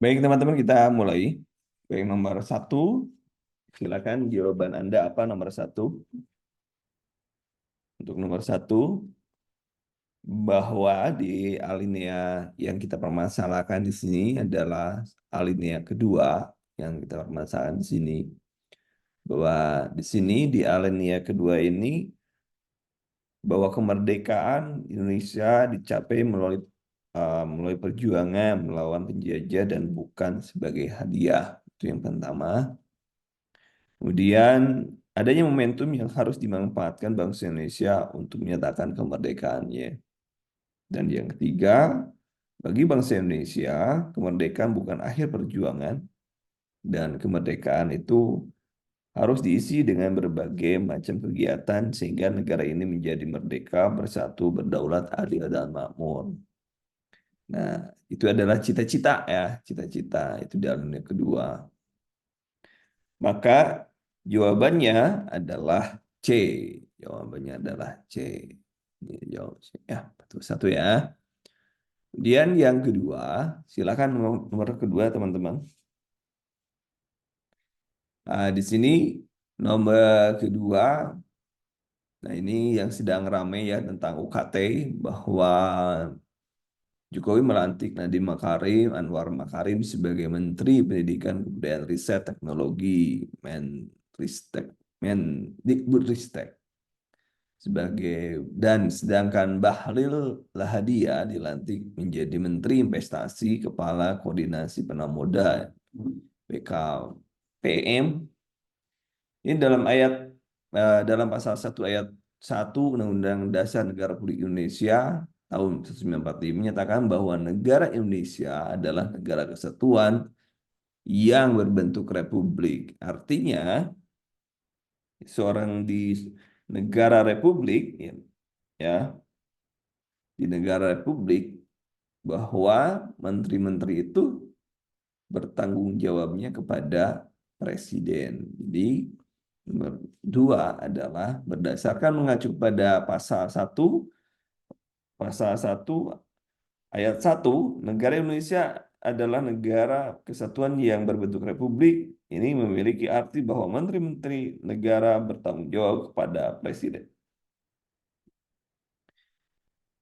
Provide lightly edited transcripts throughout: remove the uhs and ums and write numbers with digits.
Baik teman-teman, kita mulai. Baik, nomor satu, silakan jawaban Anda apa nomor satu? Untuk nomor satu, bahwa di alinea yang kita permasalahkan di sini adalah alinea kedua yang kita permasalahkan di sini. Bahwa di sini di alinea kedua ini bahwa kemerdekaan Indonesia dicapai melalui perjuangan melawan penjajah dan bukan sebagai hadiah. Itu yang pertama. Kemudian adanya momentum yang harus dimanfaatkan bangsa Indonesia untuk menyatakan kemerdekaannya. Dan yang ketiga, bagi bangsa Indonesia, kemerdekaan bukan akhir perjuangan dan kemerdekaan itu harus diisi dengan berbagai macam kegiatan sehingga negara ini menjadi merdeka, bersatu, berdaulat, adil, dan makmur. Nah, itu adalah cita-cita ya, cita-cita itu dalam yang kedua. Maka jawabannya adalah C. Jawabannya adalah C. Ini jawab C. Ya, betul satu ya. Kemudian yang kedua, silakan nomor kedua teman-teman. Nah, di sini nomor kedua, nah ini yang sedang ramai ya tentang UKT, bahwa Jokowi melantik Nadiem Makarim, Anwar Makarim sebagai Menteri Pendidikan Kebudayaan Riset Teknologi, Menristek, Mendikbudristek. Sedangkan Bahlil Lahadiah dilantik menjadi Menteri Investasi Kepala Koordinasi Penamoda BKPM. Ini dalam pasal 1 ayat 1 Undang-Undang Dasar Negara Republik Indonesia tahun 1945 menyatakan bahwa negara Indonesia adalah negara kesatuan yang berbentuk republik. Artinya seorang di negara republik ya di negara republik bahwa menteri-menteri itu bertanggung jawabnya kepada presiden. Jadi nomor dua adalah berdasarkan mengacu pada pasal 1 ayat 1 negara Indonesia adalah negara kesatuan yang berbentuk republik. Ini memiliki arti bahwa menteri-menteri negara bertanggung jawab kepada presiden.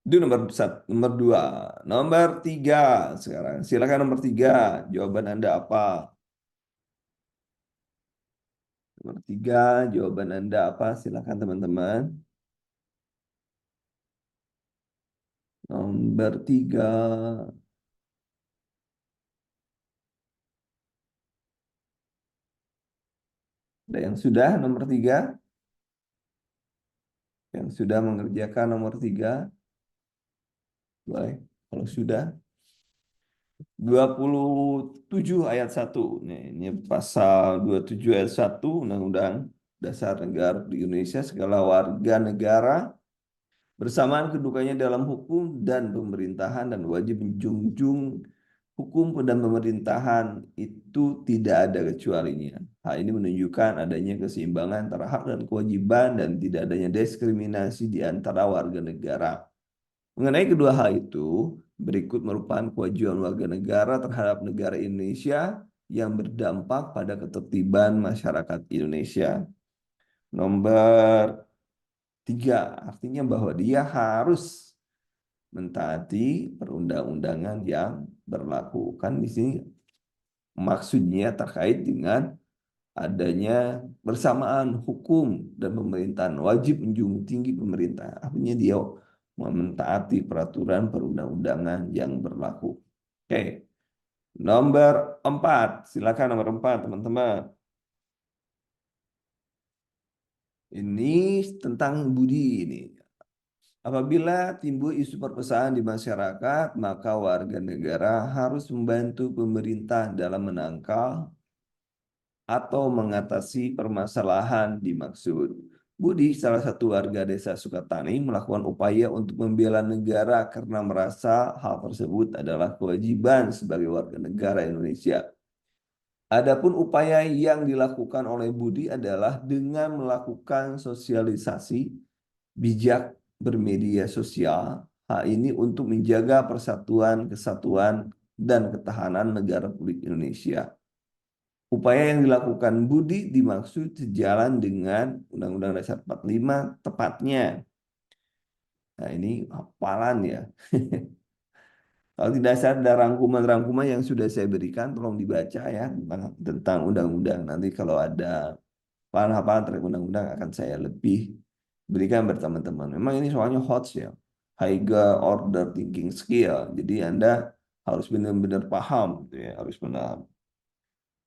Itu nomor dua. Nomor tiga sekarang. Silakan nomor tiga. Jawaban Anda apa? Nomor tiga, jawaban Anda apa? Silakan teman-teman. Nomor tiga. Ada yang sudah nomor tiga? Yang sudah mengerjakan nomor tiga? Boleh. Kalau sudah. 27 ayat 1. Ini pasal 27 ayat 1 Undang-Undang Dasar Negara di Indonesia. Segala warga negara bersamaan kedudukannya dalam hukum dan pemerintahan dan wajib menjunjung hukum dan pemerintahan itu tidak ada kecualinya. Hal ini menunjukkan adanya keseimbangan antara hak dan kewajiban dan tidak adanya diskriminasi di antara warga negara. Mengenai kedua hal itu, berikut merupakan kewajiban warga negara terhadap negara Indonesia yang berdampak pada ketertiban masyarakat Indonesia. Nomor 3, artinya bahwa dia harus mentaati perundang-undangan yang berlaku. Kan di sini maksudnya terkait dengan adanya bersamaan hukum dan pemerintahan, wajib menjunjung tinggi pemerintah. Artinya dia mentaati peraturan perundang-undangan yang berlaku. Oke. Nomor 4, silakan nomor 4 teman-teman. Ini tentang budi ini. Apabila timbul isu perpecahan di masyarakat, maka warga negara harus membantu pemerintah dalam menangkal atau mengatasi permasalahan dimaksud. Budi, salah satu warga desa Sukatani, melakukan upaya untuk membela negara karena merasa hal tersebut adalah kewajiban sebagai warga negara Indonesia. Adapun upaya yang dilakukan oleh Budi adalah dengan melakukan sosialisasi bijak bermedia sosial. Hal ini untuk menjaga persatuan, kesatuan, dan Ketahanan Negara Republik Indonesia. Upaya yang dilakukan Budi dimaksud sejalan dengan Undang-Undang Dasar 45 tepatnya. Nah, ini hafalan ya. Kalau tidak salah ada rangkuman-rangkuman yang sudah saya berikan, tolong dibaca ya tentang undang-undang. Nanti kalau ada hafalan-hafalan terkait undang-undang akan saya lebih berikan berteman-teman. Memang ini soalnya hot ya, higher order thinking skill. Jadi Anda harus benar-benar paham, gitu ya, harus benar.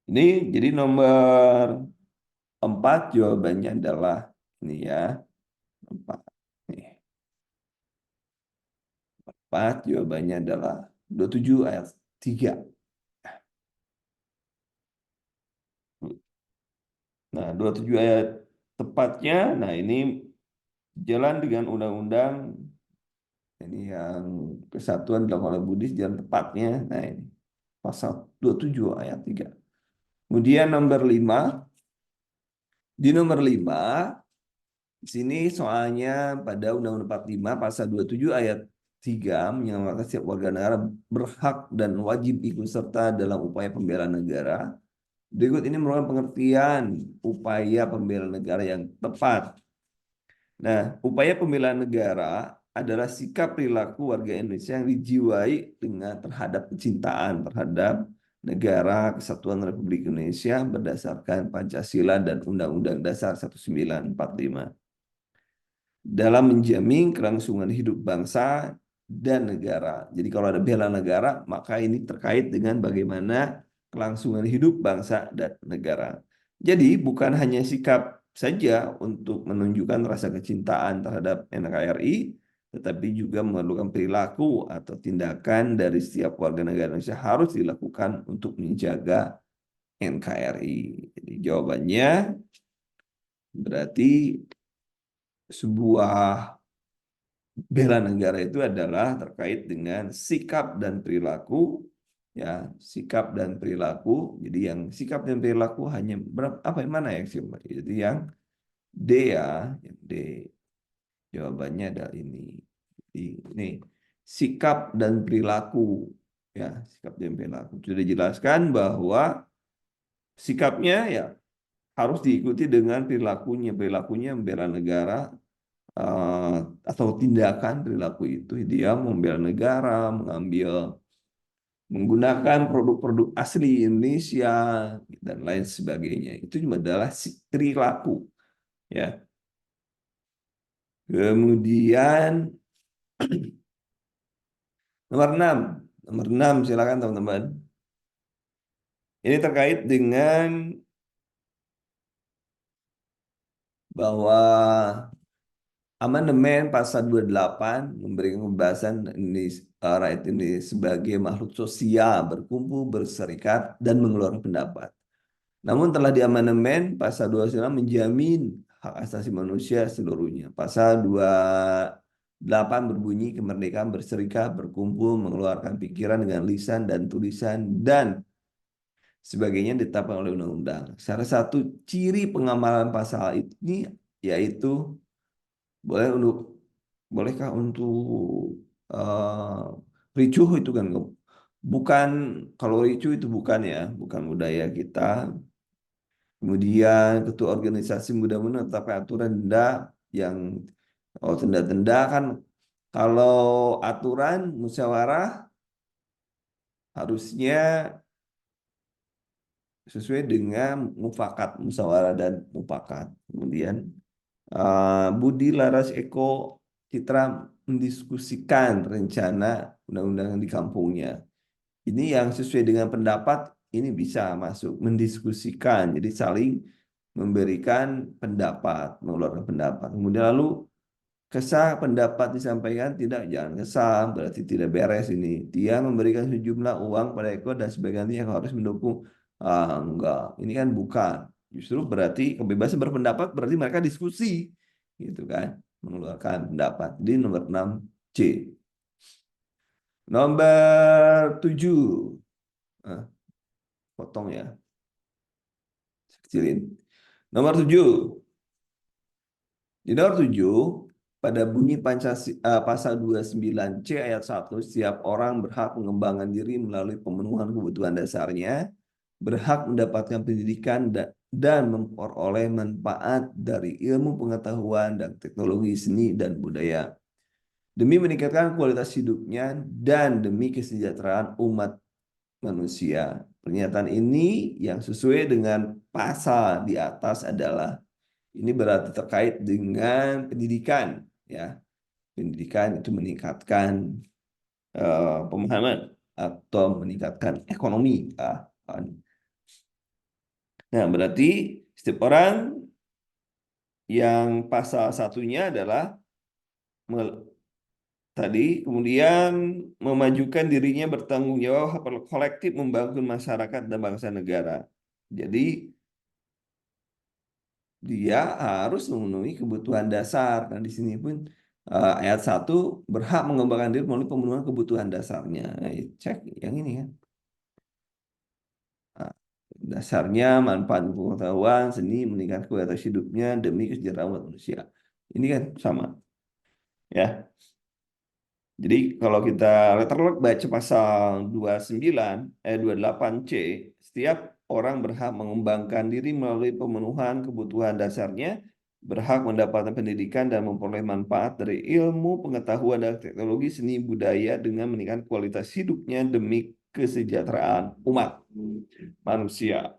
Ini jadi nomor 4 jawabannya adalah ini ya, 4. Nih, 4 jawabannya adalah 27 ayat 3. Nah, 27 ayat tepatnya, nah ini jalan dengan undang-undang ini yang kesatuan dilakukan oleh Buddhis jalan tepatnya. Nah, ini pasal 27 ayat 3. Kemudian nomor 5, di nomor 5 di sini soalnya pada Undang-Undang 45 pasal 27 ayat 3 menyatakan setiap warga negara berhak dan wajib ikut serta dalam upaya pembelaan negara. Berikut ini merupakan pengertian upaya pembelaan negara yang tepat. Nah, upaya pembelaan negara adalah sikap perilaku warga Indonesia yang dijiwai dengan terhadap kecintaan terhadap negara kesatuan Republik Indonesia berdasarkan Pancasila dan Undang-Undang Dasar 1945 dalam menjamin kelangsungan hidup bangsa dan negara. Jadi kalau ada bela negara, maka ini terkait dengan bagaimana kelangsungan hidup bangsa dan negara. Jadi bukan hanya sikap saja untuk menunjukkan rasa kecintaan terhadap NKRI, tetapi juga memerlukan perilaku atau tindakan dari setiap warga negara Indonesia harus dilakukan untuk menjaga NKRI. Jadi jawabannya berarti sebuah bela negara itu adalah terkait dengan sikap dan perilaku, ya, sikap dan perilaku. Jadi yang sikap dan perilaku hanya berapa, apa yang mana yang sih? Jadi yang D ya, yang D. Jawabannya adalah ini. Jadi ini sikap dan perilaku, ya, sikap dan perilaku. Sudah dijelaskan bahwa sikapnya ya harus diikuti dengan perilakunya. Perilakunya membela negara, eh, atau tindakan perilaku itu dia membela negara, mengambil menggunakan produk-produk asli Indonesia dan lain sebagainya. Itu cuma adalah perilaku, ya. Kemudian nomor 6. Nomor 6 silakan teman-teman. Ini terkait dengan bahwa amandemen pasal 28 memberikan kebebasan rakyat ini sebagai makhluk sosial berkumpul, berserikat, dan mengeluarkan pendapat. Namun telah diamandemen pasal 29 menjamin hak asasi manusia seluruhnya. Pasal 28 berbunyi kemerdekaan berserikat, berkumpul, mengeluarkan pikiran dengan lisan dan tulisan dan sebagainya ditetapkan oleh undang-undang. Salah satu ciri pengamalan pasal ini yaitu bolehkah untuk ricuh itu kan bukan, kalau ricuh itu bukan ya, bukan budaya kita. Kemudian ketua organisasi mudah menetapkan aturan denda yang tenda-tenda kan, kalau aturan musyawarah harusnya sesuai dengan mufakat, musyawarah dan mufakat. Kemudian Budi Laras Eko Citra mendiskusikan rencana undang-undang di kampungnya. Ini yang sesuai dengan pendapat, ini bisa masuk mendiskusikan. Jadi saling memberikan pendapat, mengeluarkan pendapat. Kemudian lalu kesah pendapat disampaikan, tidak, jangan kesah, berarti tidak beres ini. Dia memberikan sejumlah uang pada Eko dan sebagainya yang harus mendukung. Enggak, ini kan bukan. Justru berarti kebebasan berpendapat berarti mereka diskusi, gitu kan, mengeluarkan pendapat. Di nomor 6 C. Nomor 7. Ah, potong ya, kecilin. Nomor 7. Di nomor 7, pada bunyi Pancasila pasal 29C ayat 1, setiap orang berhak mengembangkan diri melalui pemenuhan kebutuhan dasarnya, berhak mendapatkan pendidikan dan memperoleh manfaat dari ilmu pengetahuan dan teknologi seni dan budaya demi meningkatkan kualitas hidupnya dan demi kesejahteraan umat manusia. Pernyataan ini yang sesuai dengan pasal di atas adalah ini berarti terkait dengan pendidikan, ya. Pendidikan itu meningkatkan pemahaman atau meningkatkan ekonomi. Kan. Nah, berarti setiap orang yang pasal satunya adalah tadi kemudian memajukan dirinya bertanggung jawab kolektif membangun masyarakat dan bangsa negara. Jadi dia harus memenuhi kebutuhan dasar. Dan di sini pun ayat 1 berhak mengembangkan diri melalui pemenuhan kebutuhan dasarnya. Nah, cek yang ini kan. Nah, dasarnya manfaat pengetahuan, seni, meningkatkan kualitas hidupnya demi kesejahteraan umat manusia. Ini kan sama, ya. Jadi kalau kita letterlock baca pasal 29 28C, setiap orang berhak mengembangkan diri melalui pemenuhan kebutuhan dasarnya, berhak mendapatkan pendidikan dan memperoleh manfaat dari ilmu, pengetahuan dan teknologi seni budaya dengan meningkatkan kualitas hidupnya demi kesejahteraan umat manusia.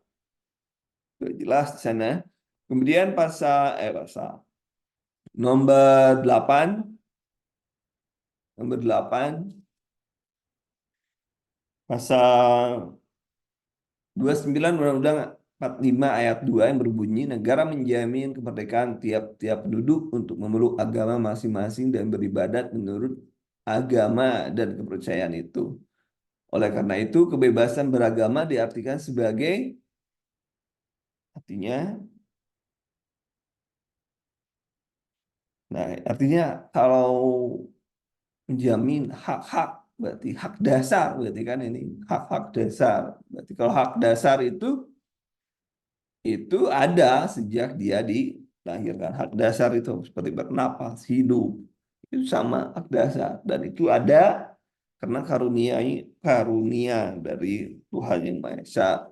Sudah jelas di sana. Kemudian pasal nomor 8 pasal 29 Undang-Undang 45 ayat 2 yang berbunyi negara menjamin kemerdekaan tiap-tiap penduduk untuk memeluk agama masing-masing dan beribadat menurut agama dan kepercayaan itu. Oleh karena itu, kebebasan beragama diartikan sebagai artinya artinya kalau menjamin hak-hak berarti hak dasar berarti kan ini hak-hak dasar. Berarti kalau hak dasar itu ada sejak dia dilahirkan. Hak dasar itu seperti bernapas, hidup, itu sama hak dasar dan itu ada karena karunia dari Tuhan Yang Maha Esa.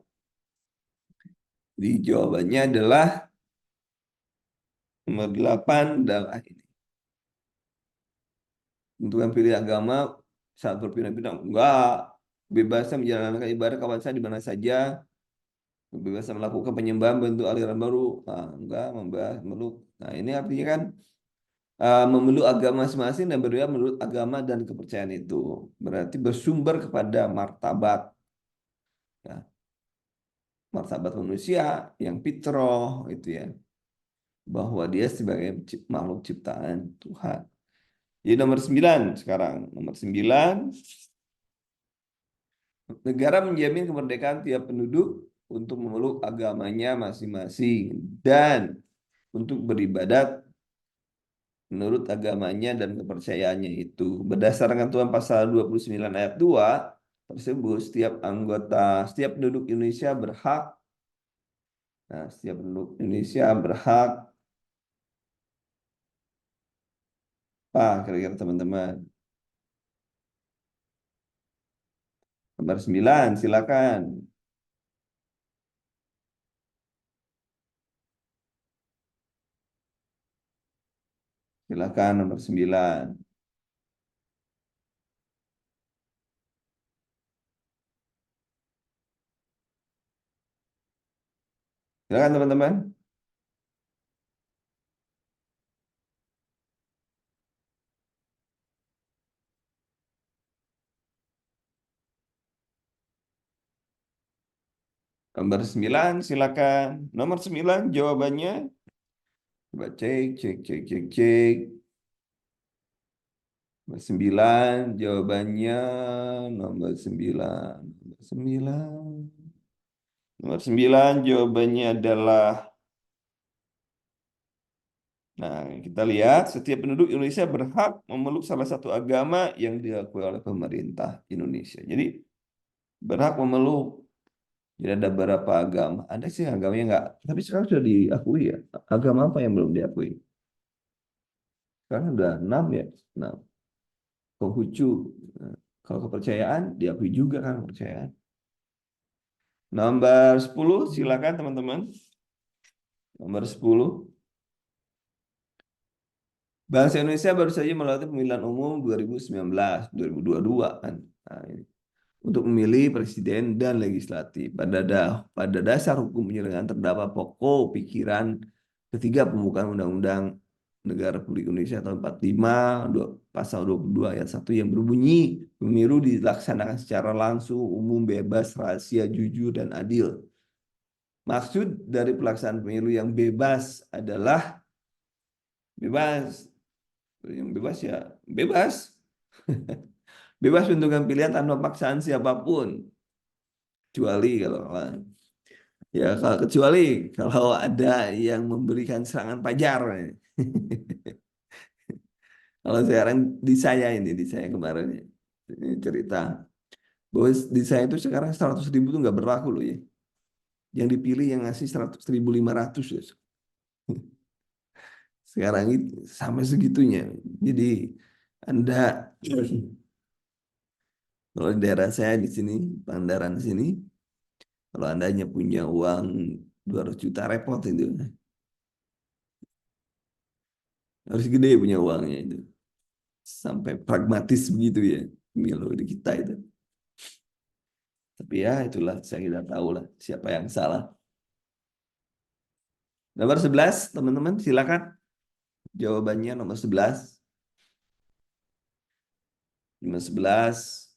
Di jawabannya adalah nomor 8 adalah ini. Tentukan pilih agama saat berpindah-pindah. Enggak. Kebebasan menjalankan ibadah kawan saya di mana saja. Kebebasan melakukan penyembahan bentuk aliran baru. Nah, enggak, memeluk. Nah, ini artinya kan memeluk agama masing-masing dan berbeda menurut agama dan kepercayaan itu. Berarti bersumber kepada martabat. Ya, martabat manusia yang fitrah itu ya. Bahwa dia sebagai makhluk ciptaan Tuhan. Jadi nomor 9 sekarang. Nomor 9. Negara menjamin kemerdekaan tiap penduduk untuk memeluk agamanya masing-masing dan untuk beribadat menurut agamanya dan kepercayaannya itu. Berdasarkan Ketentuan pasal 29 ayat 2 tersebut, setiap penduduk Indonesia berhak, setiap penduduk Indonesia berhak, apa kira-kira teman-teman? Nomor 9, silakan. Silakan nomor 9. Silakan teman-teman. Nomor 9, silakan. Nomor 9 jawabannya. Coba cek, cek, cek, cek, cek. Nomor 9 jawabannya nomor 9. Nomor 9. Nomor 9 jawabannya adalah kita lihat setiap penduduk Indonesia berhak memeluk salah satu agama yang diakui oleh pemerintah Indonesia. Jadi berhak memeluk. Jadi ada beberapa agama. Ada sih agamanya enggak, tapi sekarang sudah diakui ya. Agama apa yang belum diakui? Sekarang udah 6 ya. Nah, Konghucu. Nah, kalau kepercayaan diakui juga kan kepercayaan. Nomor 10 silakan teman-teman. Nomor 10. Bangsa Indonesia baru saja melalui pemilihan umum 2019, 2022 kan. Nah, ini. Untuk memilih presiden dan legislatif. Pada dasar hukum penyelenggaraan terdapat pokok pikiran ketiga pembukaan Undang-Undang Negara Republik Indonesia tahun 45, pasal 22 ayat 1 yang berbunyi pemilu dilaksanakan secara langsung, umum, bebas, rahasia, jujur, dan adil. Maksud dari pelaksanaan pemilu yang bebas adalah bebas. Yang bebas ya bebas. Bebas menentukan pilihan tanpa paksaan siapapun. Kecuali kalau ya kalau kecuali kalau ada yang memberikan serangan pajar. Kalau sekarang di saya kemarin ini cerita bahwa di saya itu sekarang 100.000 itu nggak berlaku loh ya. Yang dipilih yang ngasih 100.500 ya. Sekarang itu sampai segitunya. Jadi Anda kalau di daerah saya di sini, Pangandaran sini, kalau Anda hanya punya uang 200 juta repot itu. Harus gede punya uangnya itu. Sampai pragmatis begitu ya. Milu di kita itu. Tapi ya itulah saya tidak tahu lah siapa yang salah. Nomor 11 teman-teman silakan. Jawabannya nomor 11. Nomor 11.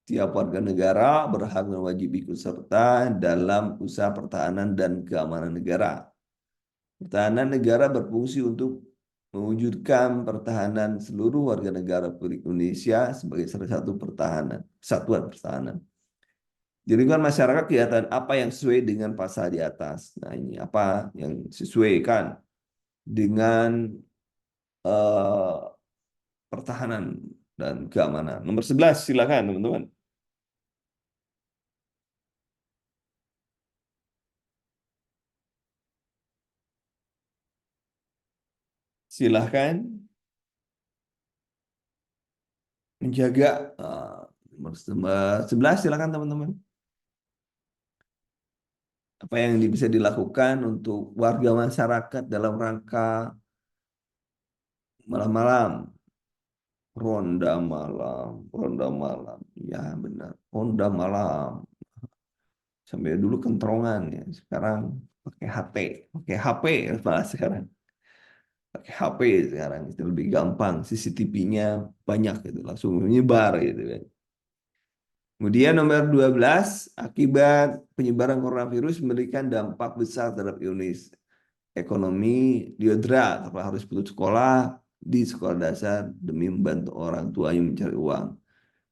Tiap warga negara berhak dan wajib ikut serta dalam usaha pertahanan dan keamanan negara. Pertahanan negara berfungsi untuk mewujudkan pertahanan seluruh warga negara Republik Indonesia sebagai salah satu satuan pertahanan. Jadi kan masyarakat kelihatan apa yang sesuai dengan pasal di atas. Nah ini apa yang sesuai kan dengan eh, pertahanan dan keamanan. Nomor 11 silakan teman-teman. Silahkan menjaga nomor 11 silakan teman-teman. Apa yang bisa dilakukan untuk warga masyarakat dalam rangka malam-malam, ronda malam, ya benar, ronda malam. Sampai dulu kentongan ya, sekarang pakai HT, pakai HP malah sekarang. Pakai HP sekarang itu lebih gampang, CCTV-nya banyak gitu, langsung menyebar gitu kan. Kemudian nomor 12, akibat penyebaran coronavirus memberikan dampak besar terhadap Indonesia. Ekonomi diodra karena harus putus sekolah di sekolah dasar demi membantu orang tuanya mencari uang.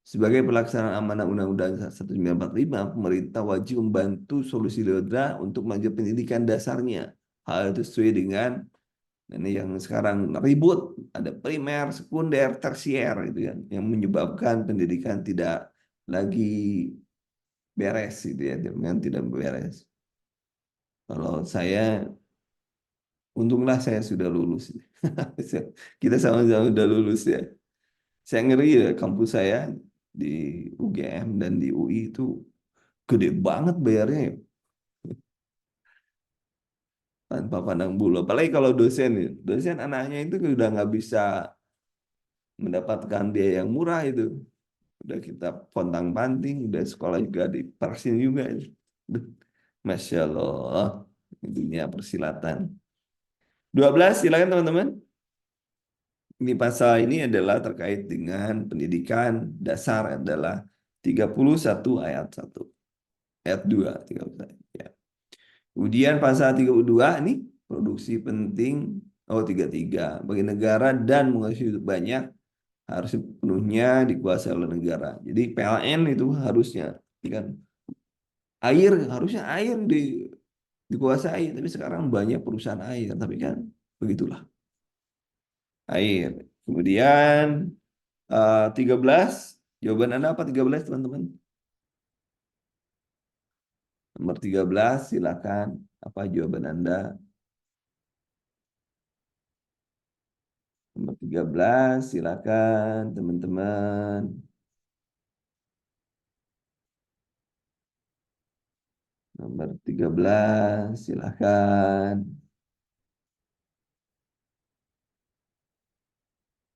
Sebagai pelaksanaan amanah Undang-Undang 1945, pemerintah wajib membantu solusi Liodra untuk maju pendidikan dasarnya. Hal itu sesuai dengan ini yang sekarang ribut, ada primer, sekunder, tersier gitu kan, yang menyebabkan pendidikan tidak lagi beres gitu ya, dengan tidak beres. Kalau saya, untunglah saya sudah lulus. Kita sama-sama sudah lulus ya. Saya ngeri ya, kampus saya di UGM dan di UI itu gede banget bayarnya ya, tanpa pandang bulu. Apalagi kalau dosen ya. Dosen anaknya itu udah nggak bisa mendapatkan biaya yang murah itu. Udah kita pontang-panting, udah sekolah juga dipersin juga. Duh, Masya Allah, dunia persilatan. 12 silakan teman-teman. Ini pasal ini adalah terkait dengan pendidikan dasar adalah 31 ayat 1. Ayat 2. 31. Ya. Kemudian pasal 32 ini produksi penting. Oh 33. Bagi negara dan menghasilkan hidup banyak harus sepenuhnya dikuasai oleh negara. Jadi PLN itu harusnya kan air harusnya air dikuasai, tapi sekarang banyak perusahaan air, tapi kan begitulah air. Kemudian 13, jawaban Anda apa 13 teman-teman? Nomor 13 silakan. Apa jawaban Anda? Nomor 13, silakan teman-teman. Nomor 13, silakan.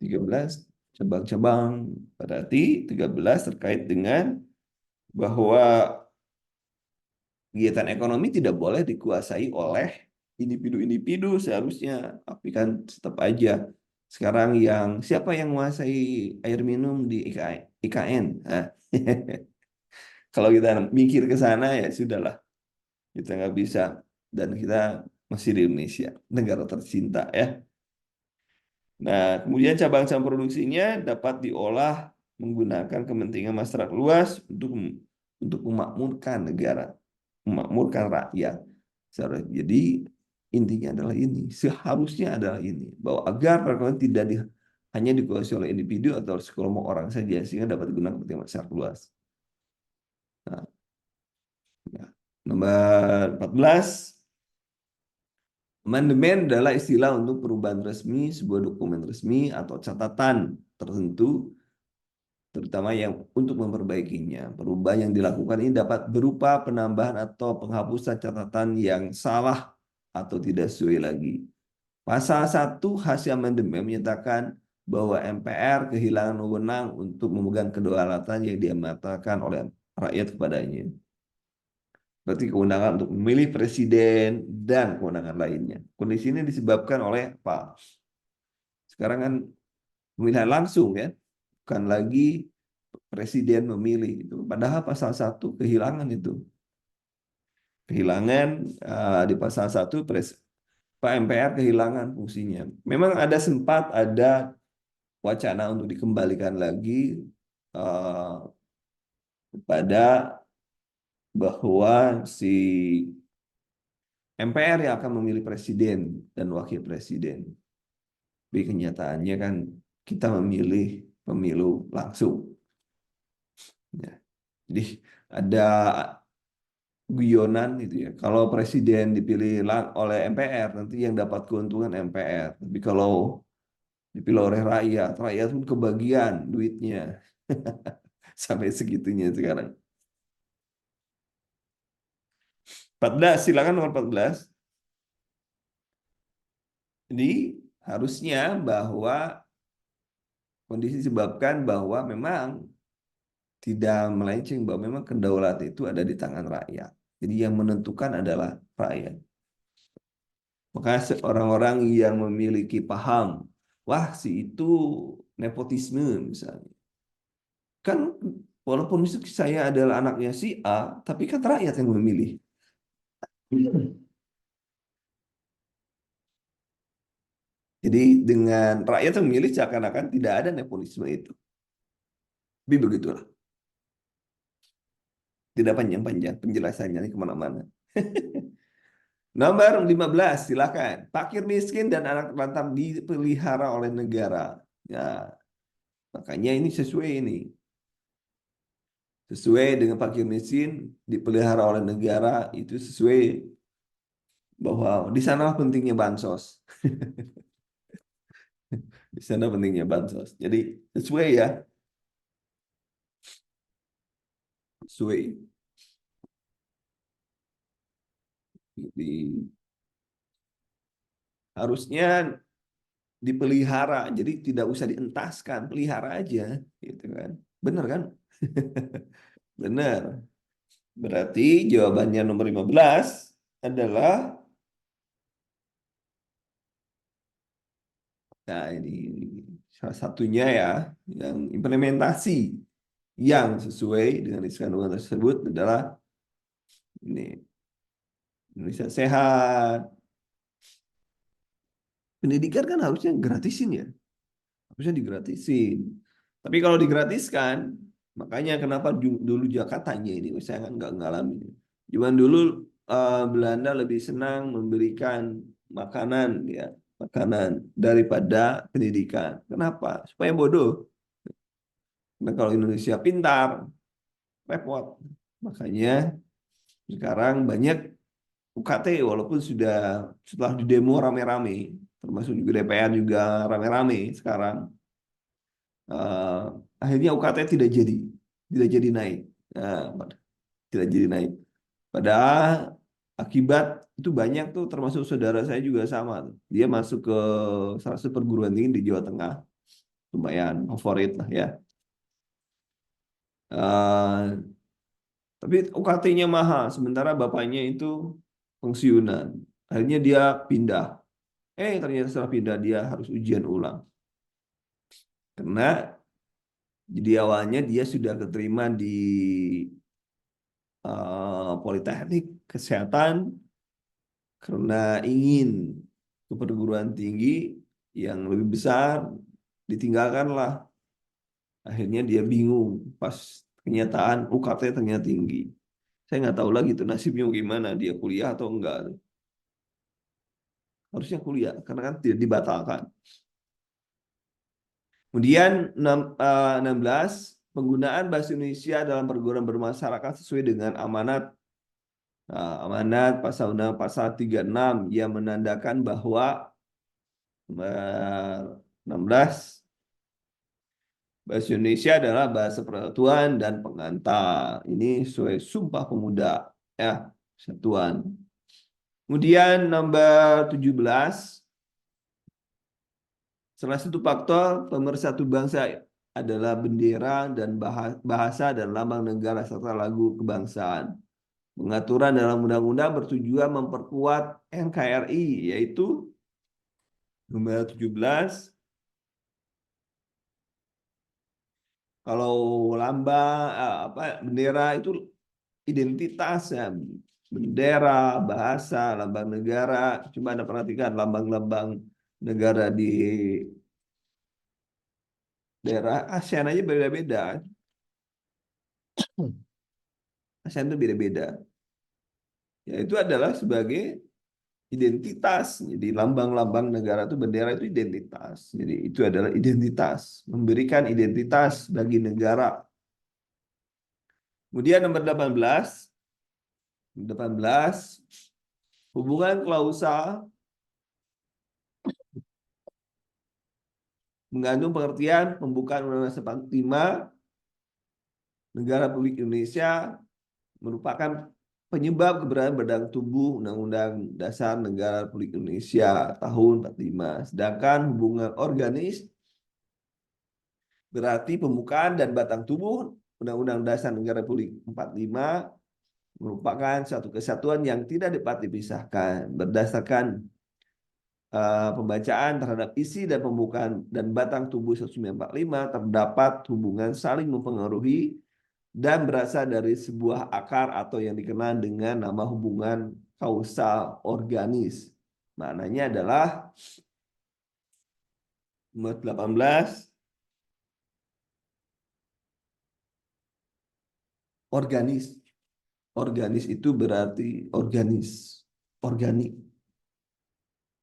13, cabang-cabang. Berarti 13 terkait dengan bahwa kegiatan ekonomi tidak boleh dikuasai oleh individu-individu seharusnya, tapi kan tetap aja sekarang yang siapa yang menguasai air minum di IKN? Hah? Kalau kita mikir ke sana ya sudahlah, kita nggak bisa, dan kita masih di Indonesia, negara tercinta ya. Nah, kemudian cabang-cabang produksinya dapat diolah menggunakan kepentingan masyarakat luas untuk memakmurkan negara, memakmurkan rakyat. Jadi intinya adalah ini, seharusnya adalah ini, bahwa agar perekonomian tidak hanya dikuasai oleh individu atau sekelompok orang saja sehingga dapat digunakan kepentingan masyarakat luas. Nah, ya. Nomor 14, amandemen adalah istilah untuk perubahan resmi sebuah dokumen resmi atau catatan tertentu, terutama yang untuk memperbaikinya. Perubahan yang dilakukan ini dapat berupa penambahan atau penghapusan catatan yang salah atau tidak sesuai lagi. Pasal 1 hasil amandemen menyatakan bahwa MPR kehilangan wewenang untuk memegang kedaulatan yang diamanatkan oleh rakyat kepadanya. Berarti kewenangan untuk memilih presiden dan kewenangan lainnya. Kondisi ini disebabkan oleh apa? Sekarang kan pemilihan langsung ya, bukan lagi presiden memilih itu. Padahal pasal 1 kehilangan itu. Kehilangan di pasal 1 Pak MPR kehilangan fungsinya. Memang sempat ada wacana untuk dikembalikan lagi pada bahwa si MPR yang akan memilih presiden dan wakil presiden. Tapi kenyataannya kan kita memilih pemilu langsung. Ya. Jadi ada guyonan gitu ya. Kalau presiden dipilih oleh MPR, nanti yang dapat keuntungan MPR. Tapi kalau dipilih oleh rakyat, rakyat pun kebagian duitnya. Sampai segitunya sekarang. 14, silakan nomor 14. Jadi harusnya bahwa kondisi disebabkan bahwa memang tidak melenceng, bahwa memang kedaulatan itu ada di tangan rakyat. Jadi yang menentukan adalah rakyat. Maka orang-orang yang memiliki paham, wah si itu nepotisme misalnya. Kan walaupun saya adalah anaknya si A, tapi kan rakyat yang memilih. Jadi dengan rakyat yang memilih seakan-akan tidak ada nepotisme itu. Tapi begitulah. Tidak panjang-panjang penjelasannya ini kemana-mana. Nomor 15, silakan. Fakir miskin dan anak terlantar dipelihara oleh negara. Ya, makanya ini sesuai ini. Sesuai dengan fakir miskin dipelihara oleh negara, itu sesuai bahwa di sana pentingnya bansos. Di sana pentingnya bansos. Jadi sesuai ya. Sesuai. Harusnya dipelihara, jadi tidak usah dientaskan, pelihara aja, gitu kan? Benar kan? Benar. Berarti jawabannya nomor 15 adalah, nah ini salah satunya ya, yang implementasi yang sesuai dengan isi kandungan tersebut adalah ini, Indonesia sehat. Pendidikan kan harusnya gratisin ya, harusnya digratisin. Tapi kalau digratiskan, makanya kenapa dulu Jakartanya ini, saya kan nggak ngalamin. Cuman dulu Belanda lebih senang memberikan makanan ya, makanan daripada pendidikan. Kenapa? Supaya bodoh. Nah, kalau Indonesia pintar, repot. Makanya sekarang banyak UKT walaupun sudah setelah di demo rame-rame, termasuk juga DPR juga rame-rame sekarang, eh, akhirnya UKT tidak jadi naik. Nah, tidak jadi naik. Padahal akibat itu banyak tuh, termasuk saudara saya juga sama. Dia masuk ke salah satu perguruan tinggi di Jawa Tengah, lumayan favorit lah ya. Eh, tapi UKT-nya mahal, sementara bapaknya itu pensiunan. Akhirnya dia pindah. Ternyata setelah pindah dia harus ujian ulang. Karena jadi awalnya dia sudah keterima di Politeknik Kesehatan karena ingin ke perguruan tinggi yang lebih besar, ditinggalkanlah. Akhirnya dia bingung pas kenyataan UKT ternyata tinggi. Saya nggak tahu lagi tuh nasibnya gimana, dia kuliah atau enggak. Harusnya kuliah karena kan tidak dibatalkan. Kemudian 16, penggunaan bahasa Indonesia dalam perguruan bermasyarakat sesuai dengan amanat. Amanat pasal undang pasal 36 yang menandakan bahwa 16, bahasa Indonesia adalah bahasa persatuan dan pengantar. Ini sesuai Sumpah Pemuda ya, Persatuan. Kemudian nomor 17, salah satu faktor pemersatu bangsa adalah bendera dan bahasa dan lambang negara serta lagu kebangsaan. Pengaturan dalam undang-undang bertujuan memperkuat NKRI, yaitu nomor 17. Kalau lambang bendera itu identitasnya, bendera, bahasa, lambang negara. Coba Anda perhatikan lambang-lambang negara di daerah ASEAN aja beda-beda. ASEAN itu beda-beda. Ya, itu adalah sebagai identitas. Jadi lambang-lambang negara itu, bendera itu identitas. Jadi itu adalah identitas, memberikan identitas bagi negara. Kemudian nomor 18, hubungan klausal mengandung pengertian pembukaan Undang-Undang 45, negara Republik Indonesia merupakan penyebab keberadaan badan tubuh Undang-Undang Dasar Negara Republik Indonesia tahun 45. Sedangkan hubungan organis berarti pembukaan dan batang tubuh Undang-Undang Dasar Negara Republik 45 merupakan satu kesatuan yang tidak dapat dipisahkan berdasarkan pembacaan terhadap isi dan pembukaan dan batang tubuh 1945 terdapat hubungan saling mempengaruhi dan berasal dari sebuah akar atau yang dikenal dengan nama hubungan kausal organis. Maknanya adalah nomor 18, organis. Organis itu berarti organis, organik,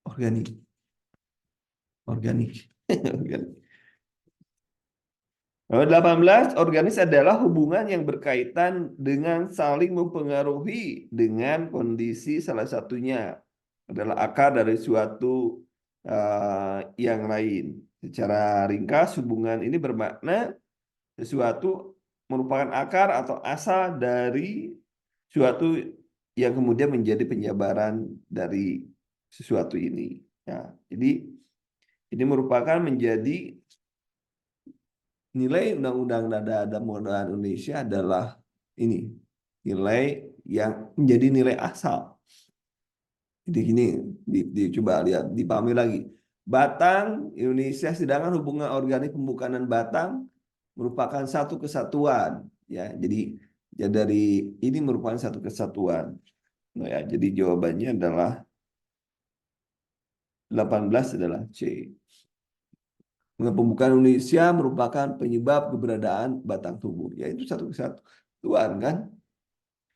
organik, organik. Organik. Nomor 18, organis adalah hubungan yang berkaitan dengan saling mempengaruhi dengan kondisi salah satunya adalah akar dari suatu yang lain. Secara ringkas, hubungan ini bermakna sesuatu merupakan akar atau asal dari suatu yang kemudian menjadi penjabaran dari sesuatu ini. Ya, jadi ini merupakan menjadi nilai Undang-Undang dan Modal Indonesia adalah ini nilai yang menjadi nilai asal. Jadi gini, coba lihat, dipahami lagi. Batang Indonesia, sedangkan hubungan organik pembukaan dan batang merupakan satu kesatuan. Ya, jadi ya dari ini merupakan satu kesatuan. Nah, ya, jadi jawabannya adalah 18 adalah C. Pembukaan Indonesia merupakan penyebab keberadaan batang tubuh, yaitu satu kesatuan kan.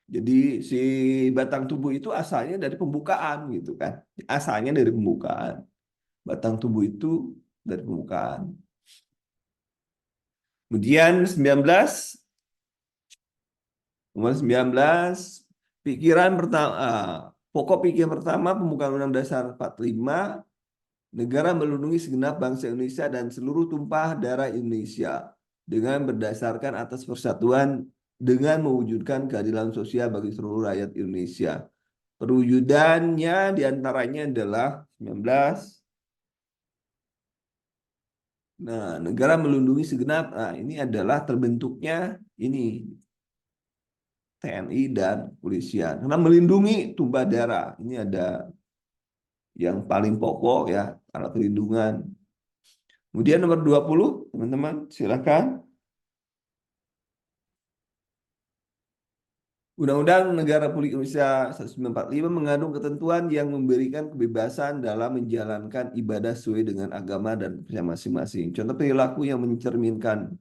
Jadi si batang tubuh itu asalnya dari pembukaan gitu kan. Asalnya dari pembukaan. Batang tubuh itu dari pembukaan. Kemudian 19, nomor 19, pikiran pertama, Pokok pikir pertama Pembukaan Undang Dasar 45, negara melindungi segenap bangsa Indonesia dan seluruh tumpah darah Indonesia dengan berdasarkan atas persatuan dengan mewujudkan keadilan sosial bagi seluruh rakyat Indonesia. Perwujudannya diantaranya adalah 19. Nah, negara melindungi segenap. Nah, ini adalah terbentuknya ini TNI dan kepolisian. Karena melindungi tumpah darah. Ini ada yang paling pokok ya, alat perlindungan. Kemudian nomor 20, teman-teman, silakan. Undang-Undang Negara Republik Indonesia 1945 mengandung ketentuan yang memberikan kebebasan dalam menjalankan ibadah sesuai dengan agama dan kepercayaan masing-masing. Contoh perilaku yang mencerminkan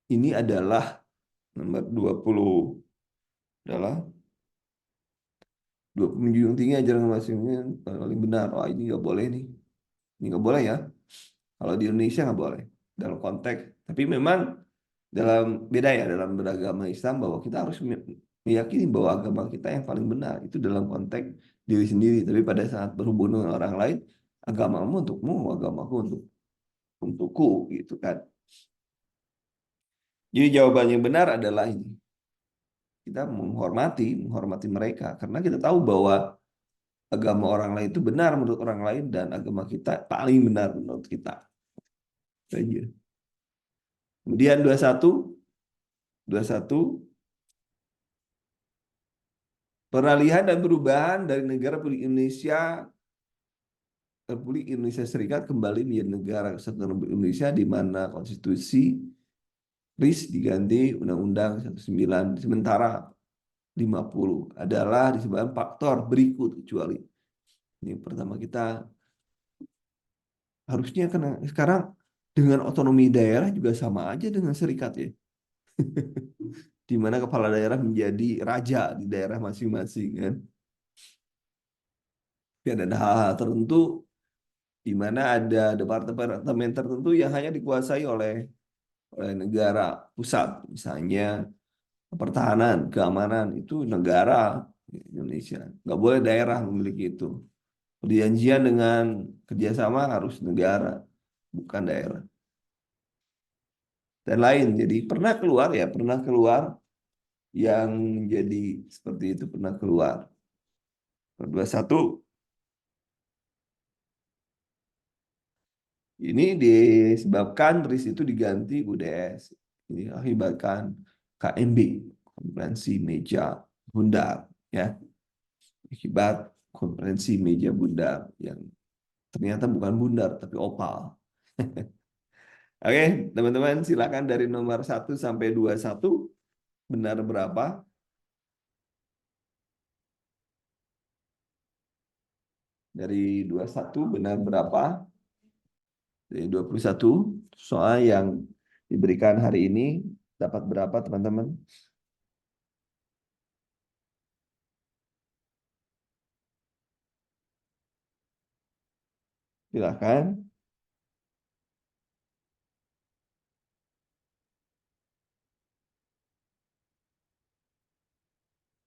ini adalah nomor 20 adalah 20 menjunjung tinggi ajaran masing-masing paling benar. Oh, ini nggak boleh nih. Ini nggak boleh ya. Kalau di Indonesia nggak boleh dalam konteks. Tapi memang dalam beda ya dalam beragama Islam bahwa kita harus meyakini bahwa agama kita yang paling benar itu dalam konteks diri sendiri. Tapi pada saat berhubungan dengan orang lain, agamamu untukmu, agamaku untukku gitu kan. Jadi jawaban yang benar adalah ini. Kita menghormati mereka karena kita tahu bahwa agama orang lain itu benar menurut orang lain dan agama kita paling benar menurut kita. Saja. Kemudian 21 peralihan dan perubahan dari negara Republik Indonesia Serikat kembali menjadi negara kesatuan Republik Indonesia di mana konstitusi RIS diganti Undang-Undang 19 sementara 50 adalah disebabkan faktor berikut kecuali ini pertama kita harusnya karena sekarang dengan otonomi daerah juga sama aja dengan serikat ya. Di mana kepala daerah menjadi raja di daerah masing-masing kan. Dan ada hal-hal tertentu di mana ada departemen tertentu yang hanya dikuasai oleh negara pusat, misalnya pertahanan, keamanan itu negara Indonesia, nggak boleh daerah memiliki itu. Perjanjian dengan kerjasama harus negara, bukan daerah. Dan lain, jadi pernah keluar yang menjadi seperti itu pernah keluar. 21 ini disebabkan RIS itu diganti UDS. Ini akibatkan KMB, konferensi meja bundar, ya. Akibat konferensi meja bundar yang ternyata bukan bundar tapi opal. Oke, teman-teman silakan dari nomor 1 sampai 21 benar berapa? Dari 21 benar berapa? Dari 21 soal yang diberikan hari ini dapat berapa teman-teman? Silakan.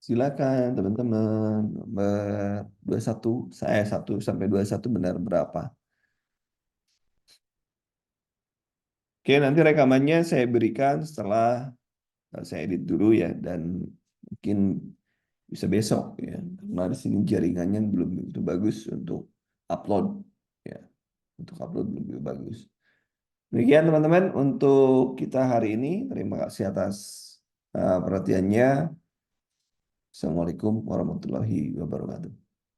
Silakan teman-teman. Nomor 21, saya 1 sampai 21 benar berapa? Oke, nanti rekamannya saya berikan setelah saya edit dulu ya dan mungkin bisa besok ya. Karena di sini jaringannya belum begitu bagus untuk upload ya. Untuk upload belum begitu bagus. Demikian teman-teman untuk kita hari ini. Terima kasih atas perhatiannya. Assalamualaikum warahmatullahi wabarakatuh.